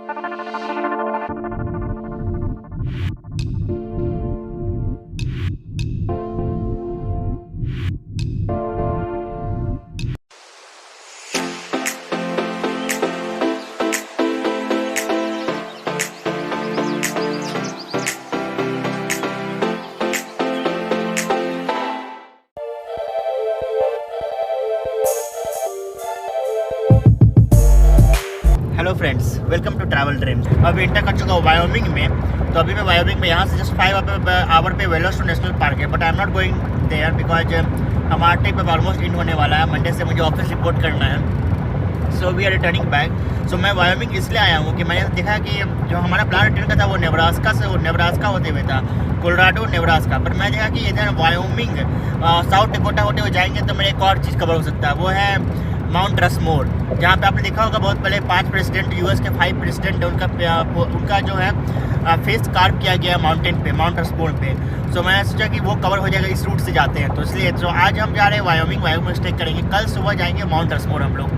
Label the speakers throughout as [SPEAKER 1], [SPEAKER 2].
[SPEAKER 1] Hello friends, welcome to Travel Dreams. अभी enter कर चुका हूँ वायोमिंग में। तो अभी मैं वायोमिंग में यहाँ से जस्ट 5 आवर पे येलोस्टोन नेशनल पार्क है, but I am not going there because हमारा ट्रिप अब ऑलमोस्ट इन होने वाला है। मंडे से मुझे ऑफिस रिपोर्ट करना है, so we are returning back. So मैं वायोमिंग इसलिए आया हूँ कि मैंने देखा कि जो हमारा प्लान रिटर्न का था वो नेब्रास्का होते हुए था, कोलोराडो नेब्रास्का। पर मैं देखा कि इधर वायोमिंग साउथ डकोटा होते हुए जाएंगे तो मेरे एक और चीज़ कवर हो सकता है, वो है माउंट रशमोर, जहाँ पे आपने देखा होगा बहुत पहले 5 प्रेसिडेंट, यूएस के 5 प्रेसिडेंट उनका जो है फेस कार्व किया गया माउंटेन पे, माउंट रशमोर पे। सो मैंने सोचा कि वो कवर हो जाएगा, इस रूट से जाते हैं तो इसलिए। तो आज हम जा रहे हैं वायोमिंग में स्टे करेंगे, कल सुबह जाएंगे माउंट रशमोर हम लोग।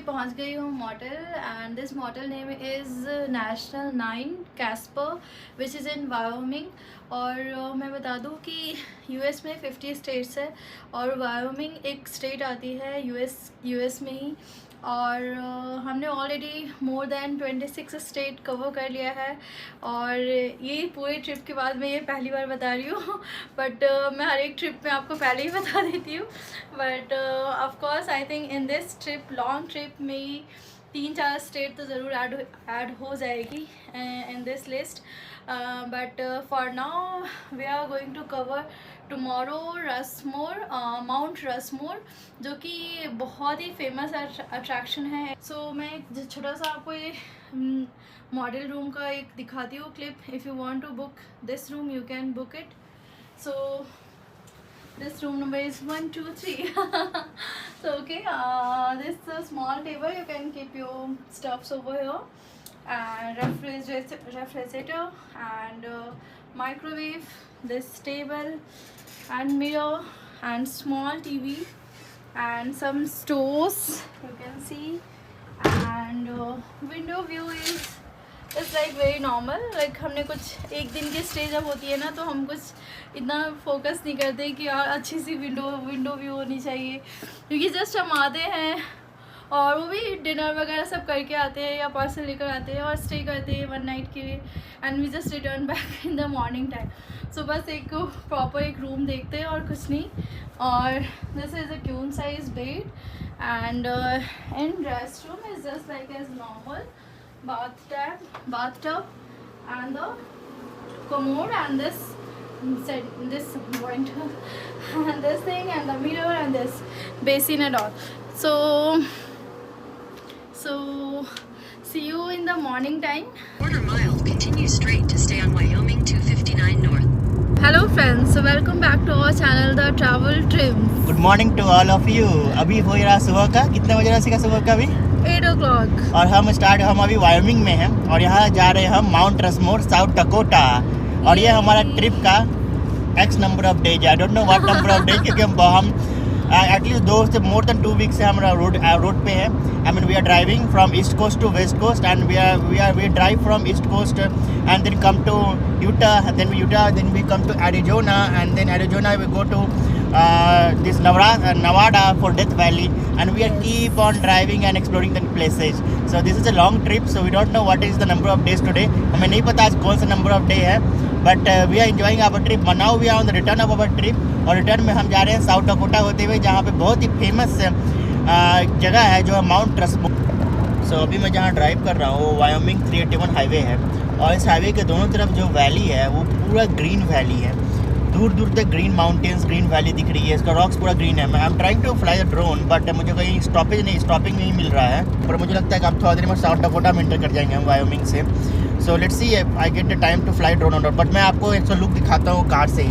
[SPEAKER 2] पहुंच गई हूँ model, and this model name is national 9 Caspar which is in Wyoming. और मैं बता दूँ कि यूएस में 50 स्टेट्स है और वायोमिंग एक स्टेट आती है यूएस में ही। और हमने already more than 26 state cover कर लिया है। और ये पूरे ट्रिप के बाद मैं ये पहली बार बता रही हूँ बट मैं हर एक ट्रिप में आपको पहले ही बता देती हूँ। But of course I think in this trip, long trip में 3-4 स्टेट तो ज़रूर ऐड हो जाएगी in this list. But for now we are going to cover tomorrow Rushmore, Mount Rushmore, जो कि बहुत ही फेमस अट्रैक्शन है। सो मैं एक छोटा सा आपको ये मॉडल रूम का एक दिखाती हूँ clip. If you want to book this room you can book it. So this room number is 1, 2, 3 so okay, this small table, you can keep your stuffs over here, and refrigerator and microwave, this table and mirror and small TV and some stores you can see, and window view is it's like very normal. Like हमने कुछ एक दिन की stay जब होती है ना, तो हम कुछ इतना फोकस नहीं करते कि यार अच्छी सी विंडो व्यू होनी चाहिए, क्योंकि जस्ट हम आते हैं और वो भी डिनर वगैरह सब करके आते हैं या पार्सल लेकर आते हैं और स्टे करते हैं 1 नाइट के लिए, and we just return back in the morning time. So बस एक प्रॉपर एक रूम देखते हैं और कुछ नहीं। और this is a queen size bed, and in restroom is just like as normal bathtub and the commode and this point and this thing and the mirror and this basin and all. So see you in the morning time.
[SPEAKER 3] Quarter mile, continue straight to stay on Wyoming 259 north.
[SPEAKER 2] Hello friends, so welcome back to our channel The Travel Dreams.
[SPEAKER 1] Good morning to all of you. अभी हो रहा सुबह का, कितना बज रहा है सुबह का? अभी
[SPEAKER 2] 8 o'clock
[SPEAKER 1] और हम अभी वायोमिंग में हैं और यहाँ जा रहे हैं हम माउंट रशमोर, साउथ डकोटा। और ये हमारा ट्रिप का X number of days, I don't know what number of days, क्योंकि हम एटलीस्ट 2 से मोर देन 2 वीक से हम रोड पे है। I mean we are driving from east coast to west coast, and we drive from east coast and then come to Utah, then we come to Arizona, and then Arizona we go to this Nevada for Death Valley, and we are keep on driving and exploring the places. So this is a long trip, so we don't know what is the number of days today. हमें नहीं पता आज कौन सा number of day है, but we are enjoying our trip. Now we are on the return of our trip, और return में हम जा रहे हैं साउथ डकोटा होते हुए, जहाँ पे बहुत ही फेमस जगह है जो है माउंट रशमोर। सो अभी मैं जहाँ ड्राइव कर रहा हूँ वो वायोमिंग 381 हाईवे है, और इस हाईवे के दोनों तरफ जो वैली है वो पूरा ग्रीन वैली है, दूर दूर तक ग्रीन माउंटेन्स, ग्रीन वैली दिख रही है, इसका रॉक्स पूरा ग्रीन है। I am trying to fly the drone, but मुझे कहीं स्टॉपिंग नहीं मिल रहा है, पर मुझे लगता है कि अब थोड़ा देर में साउथ डकोटा में एंटर कर जाएंगे हम वायोमिंग से। So let's see I get the time to fly drone on, but मैं आपको एक लुक दिखाता हूँ कार से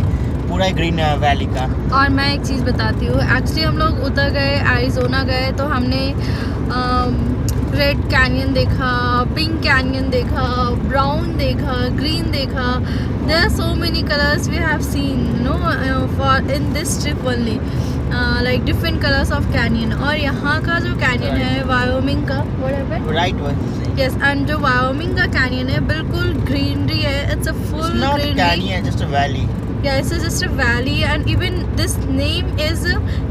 [SPEAKER 1] पूरा ग्रीन वैली का।
[SPEAKER 2] और मैं एक चीज़ बताती हूँ, एक्चुअली हम लोग उतर गए, एरिज़ोना गए, तो हमने रेड कैनियन देखा, पिंक कैनियन देखा, ब्राउन देखा, ग्रीन देखा. There are so many colours we have seen for in this trip only, like different colours of canyon. और यहाँ का जो कैनियन है वायोमिंग का, what happened?
[SPEAKER 1] Right one.
[SPEAKER 2] Yes, and जो वायोमिंग का कैनियन है बिल्कुल ग्रीनरी है. It's a full
[SPEAKER 1] It's not a
[SPEAKER 2] greenery.
[SPEAKER 1] canyon, just a valley.
[SPEAKER 2] Yeah, it's just a valley, and even this name is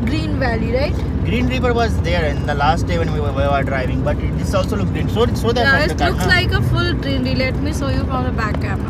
[SPEAKER 2] Green Valley, right?
[SPEAKER 1] Green River was there in the last day when we were driving, but it also looks green. So that
[SPEAKER 2] Yeah,
[SPEAKER 1] from
[SPEAKER 2] it
[SPEAKER 1] the car,
[SPEAKER 2] looks
[SPEAKER 1] huh?
[SPEAKER 2] like a full greenery. Let me show you from the back camera.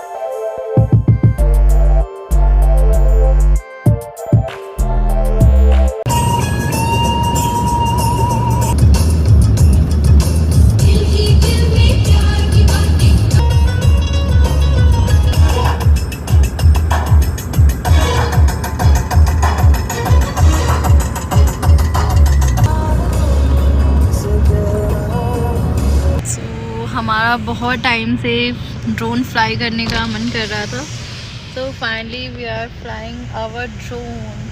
[SPEAKER 2] हमारा बहुत time से drone fly करने का मन कर रहा था, so finally we are flying our drone.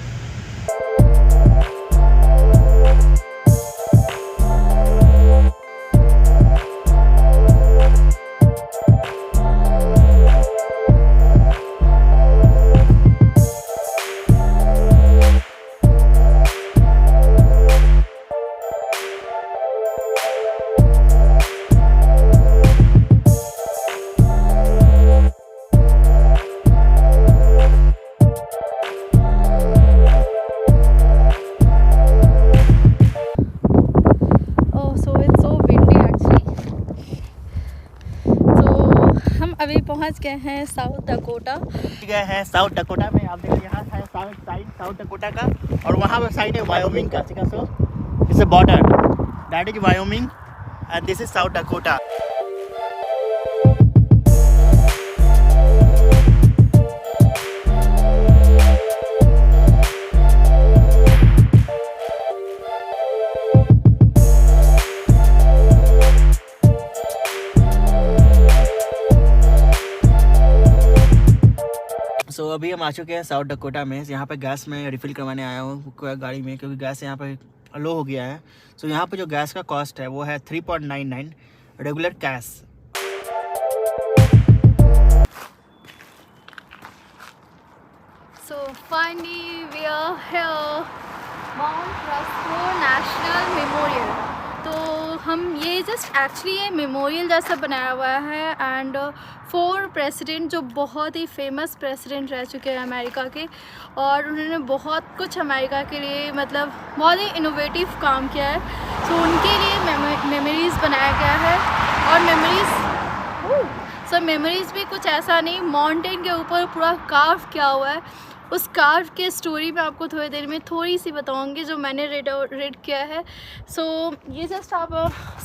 [SPEAKER 2] अभी पहुंच गए हैं साउथ डकोटा.
[SPEAKER 1] गए हैं साउथ डकोटा में. आप देखिए यहाँ है साउथ डकोटा का, और वहाँ पर साइड है वायोमिंग का. So it's a border, that is Wyoming and this is South Dakota. So अभी हम आ चुके हैं साउथ डकोटा में. यहाँ पे गैस में रिफ़िल करवाने आया हूँ गाड़ी में, क्योंकि गैस यहाँ पे लो हो गया है. सो यहाँ पे जो गैस का कॉस्ट है वो है 3.99 regular cash.
[SPEAKER 2] So finally we are here, Mount Rushmore National Memorial. तो हम ये जस्ट एक्चुअली ये मेमोरियल जैसा बनाया हुआ है, एंड 4 प्रेसिडेंट जो बहुत ही फेमस प्रेसिडेंट रह चुके हैं अमेरिका के, और उन्होंने बहुत कुछ अमेरिका के लिए मतलब बहुत ही इनोवेटिव काम किया है. तो उनके लिए मेमोरीज़ बनाया गया है. और मेमोरीज़ भी कुछ ऐसा नहीं, माउंटेन के ऊपर पूरा कार्व किया हुआ है. उस कार्व के स्टोरी मैं आपको थोड़ी देर में थोड़ी सी बताऊंगी जो मैंने रीड किया है. सो ये जस्ट आप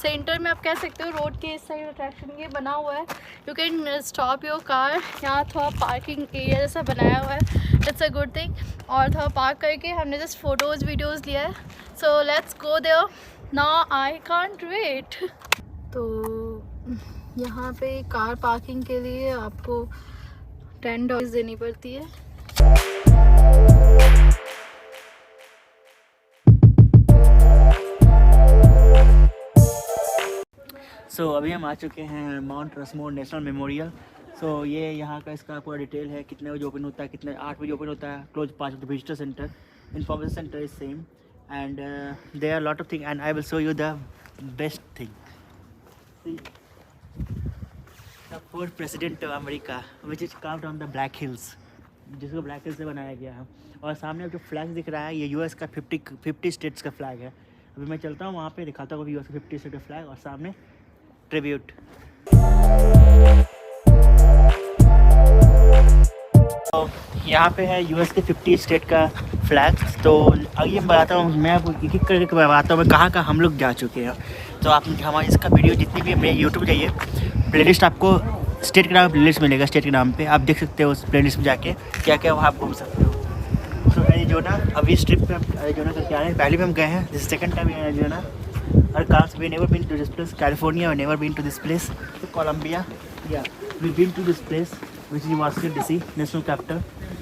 [SPEAKER 2] सेंटर में आप कह सकते हो रोड के इस साइड अट्रैक्शन ये बना हुआ है. You can stop your car. यहाँ थोड़ा पार्किंग एरिया जैसा बनाया हुआ है. It's a good thing. और थोड़ा पार्क करके हमने जस्ट फ़ोटोज़ वीडियोज़ लिया है. So let's go there now, I can't wait. तो यहाँ पे कार पार्किंग के लिए आपको $10 देनी पड़ती है.
[SPEAKER 1] सो अभी हम आ चुके हैं माउंट रशमोर नेशनल मेमोरियल. सो ये यहाँ का इसका पूरा डिटेल है, कितने बजे ओपन होता है, कितने 8 बजे ओपन होता है, क्लोज 5 बजे. Visitor centre, information centre is same, and there are lot of thing, and I will show you the best thing. The 4th president of America which is carved on the Black Hills, जिसको Black Hills से बनाया गया है. और सामने जो flag दिख रहा है ये यूएस का 50 स्टेट्स का फ्लैग है. अभी मैं चलता हूँ वहाँ पे, दिखाता हूँ यूएस का 50 स्टेट का फ्लैग, और सामने ट्रिब्यूट. तो यहाँ पे है यूएस के 50 स्टेट का फ्लैग. तो आइए मैं बताता हूँ, मैं आपको एक एक करके बताता हूँ मैं कहाँ हम लोग जा चुके हैं. तो आप हमारे इसका वीडियो जितनी भी है मेरे यूट्यूब जाइए, प्लेलिस्ट आपको स्टेट के नाम प्लेलिस्ट मिलेगा. स्टेट के नाम पे आप देख सकते हो उस प्लेलिस्ट में जाके क्या क्या वहाँ आप घूम सकते हो. तो एरिज़ोना, अभी इस ट्रिप पे एरिज़ोना करके आ रहे हैं. पहले भी हम गए हैं, दिस सेकंड टाइम एरिज़ोना. और cars we never been to this place. California we never been to this place. Columbia या we been to this place which is Washington DC national capital.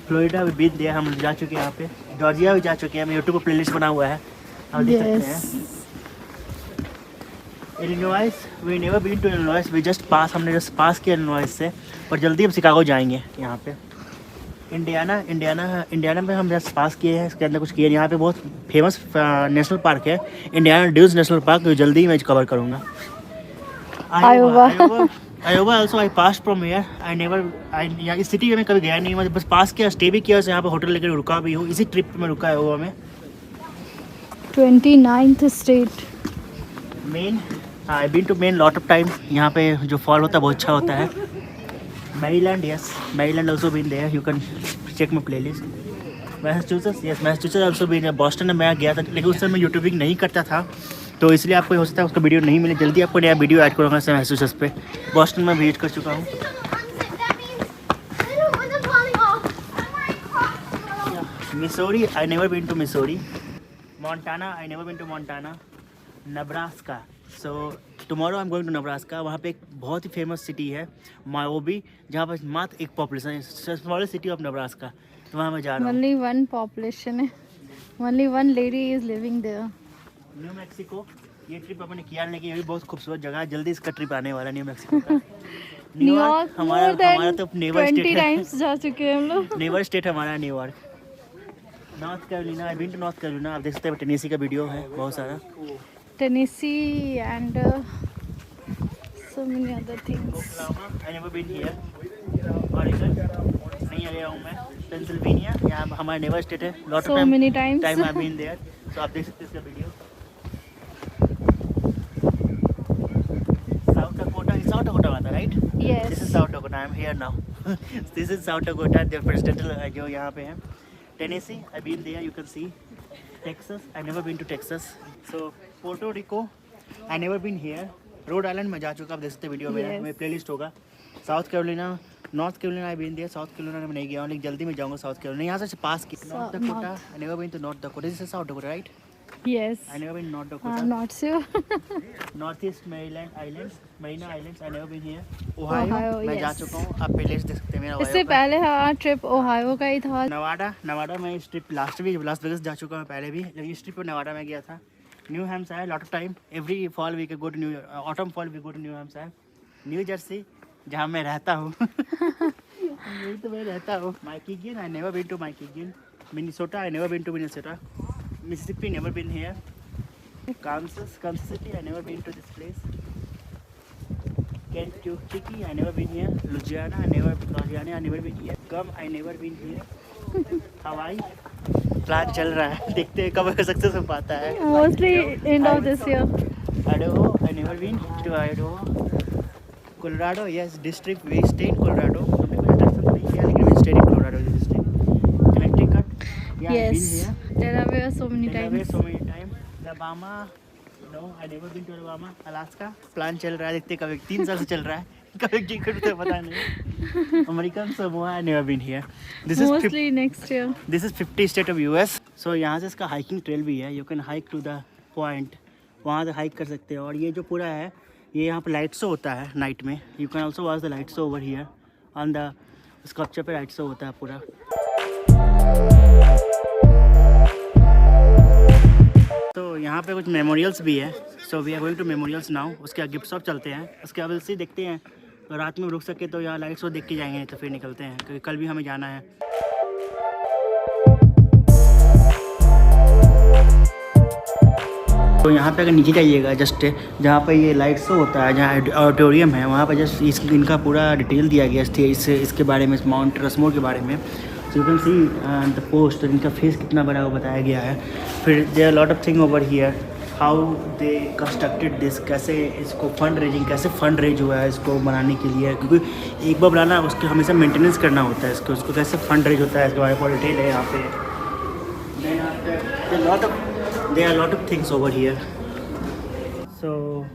[SPEAKER 1] Florida we been there, हम जा चुके हैं यहाँ पे. Georgia भी जा चुके हैं, हम यूट्यूब पर प्लेलिस्ट बना हुआ है, आप देख सकते हैं. Illinois, we never been to Illinois, we just pass, हमने जस्ट पास किया इलिनॉइस से, पर जल्दी हम शिकागो जाएंगे। यहाँ पे इंडियाना में हम जस्ट पास किए हैं, इसके अंदर कुछ किए। यहाँ पे बहुत फेमस नेशनल पार्क है, इंडियाना ड्यूज नेशनल पार्क, जो जल्दी मैं कवर करूँगा। Iowa also I pass from here, I never, यहाँ इस सिटी में मैं कभी गया नहीं, मैं बस पास किया, स्टे भी किया, यहाँ पे होटल लेकर रुका भी हूँ, इसी ट्रिप में रुका है वो में।
[SPEAKER 2] 29th state
[SPEAKER 1] Maine, I been to Maine lot of time. यहाँ पे जो फॉल होता है बहुत अच्छा होता है। Maryland, yes, Maryland also been there, you can check my playlist. Massachusetts, yes, Massachusetts also been. Boston में मैं गया था, लेकिन उस समय मैं यूट्यूबिंग नहीं करता था, तो इसलिए आपको हो सकता है उसका वीडियो नहीं मिले। जल्दी आपको नया वीडियो ऐड करूँगा मैसाचुसेट्स पे। बॉस्टन में विजिट कर चुका हूँ। Missouri, I never been to Missouri. Montana, I never been to Montana. Nebraska, so tomorrow I am going to Nebraska. वहाँ पे एक बहुत ही फेमस सिटी है मायोबी, जहाँ पर मात्र एक पॉपुलेशन है, स्मॉलेस्ट सिटी ऑफ नब्रास्का, तो वहाँ मैं जा रहा हूँ।
[SPEAKER 2] only one population है, only one lady is living there.
[SPEAKER 1] New Mexico, ये ट्रिप अपने किया नहीं, ये भी बहुत खूबसूरत जगह है, जल्दी इसका ट्रिप आने वाला है न्यू मैक्सिको का। न्यूयॉर्क, हमारा तो नेवर स्टेट है,
[SPEAKER 2] 20 times जा चुके हैं हम लोग।
[SPEAKER 1] नेवर स्टेट हमारा New York. North Carolina, I been to North Carolina, आप देख सकते हैं टेनेसी का वीडियो है बहुत सारा।
[SPEAKER 2] Tennessee and so many other things.
[SPEAKER 1] Oklahoma, I never been here. Oregon नहीं गया हूँ मैं। पेंसिल्वेनिया, यहाँ हमारा नेवर स्टेट है, lot
[SPEAKER 2] So
[SPEAKER 1] of
[SPEAKER 2] many times.
[SPEAKER 1] Time I been there, तो आप देख सकते हैं इसका वीडियो। साउथ डकोटा, साउथ डकोटा आता है, right?
[SPEAKER 2] Yes.
[SPEAKER 1] This is South Dakota, I am here now. This is South Dakota, there presidential जो यहाँ पे है। Tennessee, I been there, you can see. Texas, I never been to Texas. So Puerto Rico, I never been here. Rhode Island में जा चुका, आप देख सकते वीडियो में,
[SPEAKER 2] Yes.
[SPEAKER 1] मेरी प्लेलिस्ट होगा। South Carolina, North Carolina I been there, South Carolina में नहीं गया हूँ, लेकिन जल्दी में जाऊँगा साउथ कैरोलिना। यहाँ से पास की North Dakota, I never been to North Dakota, this is South Dakota, right?
[SPEAKER 2] Yes.
[SPEAKER 1] I never been North Dakota.
[SPEAKER 2] I'm not sure.
[SPEAKER 1] North east Maryland islands, Marina islands, I never been here.
[SPEAKER 2] Ohio,
[SPEAKER 1] Ohio मैं जा
[SPEAKER 2] yes.
[SPEAKER 1] चुका हूँ, आप playlist देख सकते हैं मेरा।
[SPEAKER 2] इससे पहले हमारा ट्रिप ओहायो का ही था।
[SPEAKER 1] नवाडा में इस ट्रिप लास्ट वेगस जा चुका हूँ पहले भी, लेकिन इस ट्रिप पर नवाडा में गया था। New Hampshire, lot of time, every fall we go to new, autumn fall we go to New Hampshire. New Jersey, जहाँ मैं रहता हूँ, यही तो मैं रहता हूँ। Michigan, I never been to Michigan. Minnesota, I never been to Minnesota. Mississippi, never been here. Kansas City, I never been to this place. Kentucky, I never been here. Louisiana, I never been here. Guam, I never been here. Hawaii, plan चल रहा है, देखते हैं कब success हो पाता है।
[SPEAKER 2] Mostly end of this year.
[SPEAKER 1] Idaho, I never been to Idaho. Colorado, yes, district, we stay in Colorado. हमने कोई attraction नहीं किया, लेकिन we stayed in Colorado district. Connecticut, yeah, I've been
[SPEAKER 2] Yes.
[SPEAKER 1] here.
[SPEAKER 2] Delaware so many
[SPEAKER 1] Delaware,
[SPEAKER 2] times.
[SPEAKER 1] so many times. Alabama, no, I never been to Alabama. Alaska, plan चल रहा है, देखते कब 3 साल से चल रहा है, कब टिकट तो पता नहीं। American Samoa, I never been here.
[SPEAKER 2] Mostly next year.
[SPEAKER 1] This is 50 state of US. So यहाँ से इसका हाइकिंग ट्रेल भी है, you can hike to the point, वहाँ से हाइक कर सकते हैं। और ये जो पूरा है, ये यहाँ पर लाइट शो होता है नाइट में, you can also watch the light show over here on the sculpture पे, लाइट शो होता है पूरा। तो यहाँ पे कुछ मेमोरियल्स भी है, so we are going to memorials now. उसके गिफ्ट शॉप चलते हैं, उसके बाद से देखते हैं, तो रात में रुक सके तो यहाँ लाइट शो देख के जाएंगे, तो फिर निकलते हैं, क्योंकि कल भी हमें जाना है। तो यहाँ पे अगर नीचे जाइएगा, जस्ट जहाँ पे ये लाइट शो होता है, जहाँ ऑडिटोरियम है, वहाँ पर जस्ट इनका पूरा डिटेल दिया गया है इसके बारे में, माउंट रसमोर के बारे में। So you can see the post, इनका फेस कितना बड़ा वो बताया गया है। फिर there are lot of thing over here, how they constructed this, कैसे इसको फंड रेजिंग, कैसे फंड रेज हुआ है इसको बनाने के लिए, क्योंकि एक बार बनाना उसको हमेशा मेंटेनेंस करना होता है, उसको कैसे फंड रेज होता है, इसके बारे में डिटेल है यहाँ पे। There are lot of things over here. So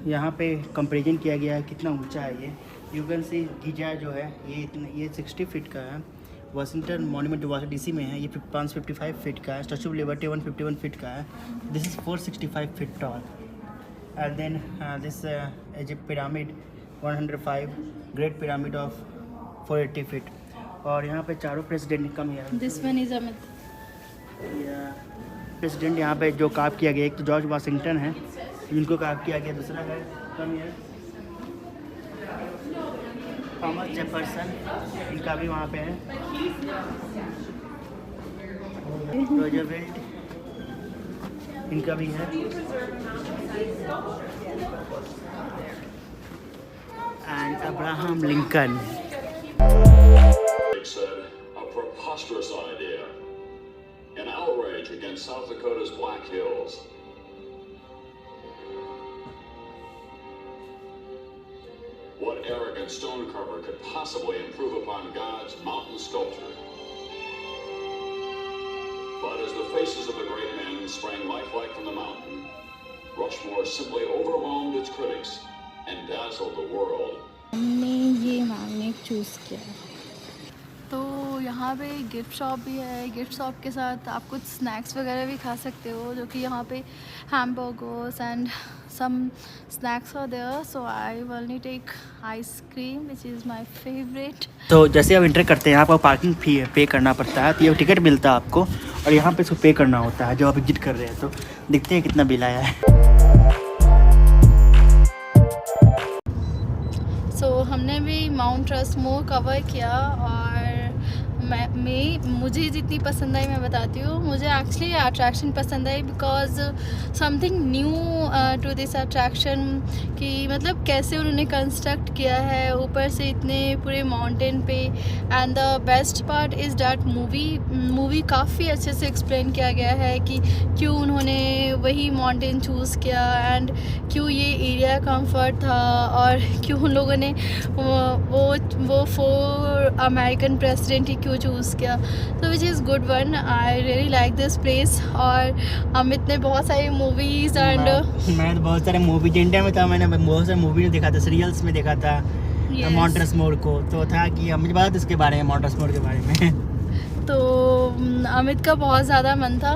[SPEAKER 1] यहाँ पे कंपेरिजन किया गया है कितना ऊंचा है ये। यू कैन सी गिजा जो है ये 60 फीट का है। वाशिंगटन मॉन्यूमेंट जो DC में है, ये 555 फीट का है। स्टैचू ऑफ लिबर्टी 151 फीट का है। This is 465 feet tall. And then this Egypt pyramid 105, great pyramid of 480 feet. और यहाँ पे चारों प्रेसिडेंट कम है।
[SPEAKER 2] This one is Amit.
[SPEAKER 1] President यहाँ पे जो काप किया गया, एक तो जॉर्ज वाशिंगटन है, जिनको काम किया गया। दूसरा है कम ईयर थॉमस जेफरसन, इनका भी वहाँ पे है। रोजवेल्ट, इनका भी है। And Abraham Lincoln.
[SPEAKER 4] Said a preposterous idea. An outrage against South Dakota's Black Hills. What arrogant stonecarver could possibly improve upon God's mountain sculpture? But as the faces of the great men sprang lifelike from the mountain, Rushmore simply overwhelmed its critics and dazzled the world.
[SPEAKER 2] हमने ये magnet choose किया है। तो यहाँ पे gift shop भी है। Gift shop के साथ आप कुछ स्नैक्स वगैरह भी खा सकते हो, जो कि यहाँ पे hamburgers and some snacks are there. So I will take ice cream which is my favourite.
[SPEAKER 1] तो जैसे आप एंटर करते हैं आपको पार्किंग फी पे करना पड़ता है, तो ये टिकट मिलता है आपको और यहाँ पे इसको पे करना होता है जब आप विजिट कर रहे हैं। तो देखते हैं कितना बिल आया है।
[SPEAKER 2] सो हमने भी माउंट रशमोर कवर किया और मुझे जितनी पसंद आई मैं बताती हूँ। मुझे एक्चुअली अट्रैक्शन पसंद आई because something new to this attraction, कि मतलब कैसे उन्होंने कंस्ट्रक्ट किया है ऊपर से इतने पूरे माउंटेन पे। And the best part is that movie काफ़ी अच्छे से एक्सप्लेन किया गया है कि क्यों उन्होंने वही माउंटेन चूज़ किया एंड क्यों ये एरिया कंफर्ट था और क्यों उन लोगों ने वो 4 अमेरिकन प्रेसिडेंट ही क्यों चूज़ किया। तो which is good one. I really like this place. और अमित ने बहुत सारी मूवीज़ एंड
[SPEAKER 1] मैं तो बहुत सारे मूवी इंडिया में था, मैंने बहुत सारे मूवी में देखा था, सीरियल्स में देखा था माउंट रशमोर को। तो था कि मुझे बता इसके बारे में, माउंट रशमोर के बारे में।
[SPEAKER 2] तो अमित का बहुत ज़्यादा मन था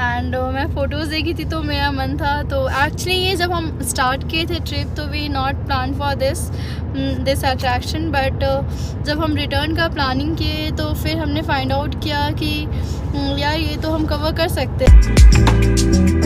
[SPEAKER 2] एंड मैं फ़ोटोज़ देखी थी तो मेरा मन था। तो एक्चुअली ये जब हम स्टार्ट किए थे ट्रिप तो we not plan for this attraction, but जब हम रिटर्न का प्लानिंग किए तो फिर हमने फाइंड आउट किया कि यार ये तो हम कवर कर सकते हैं।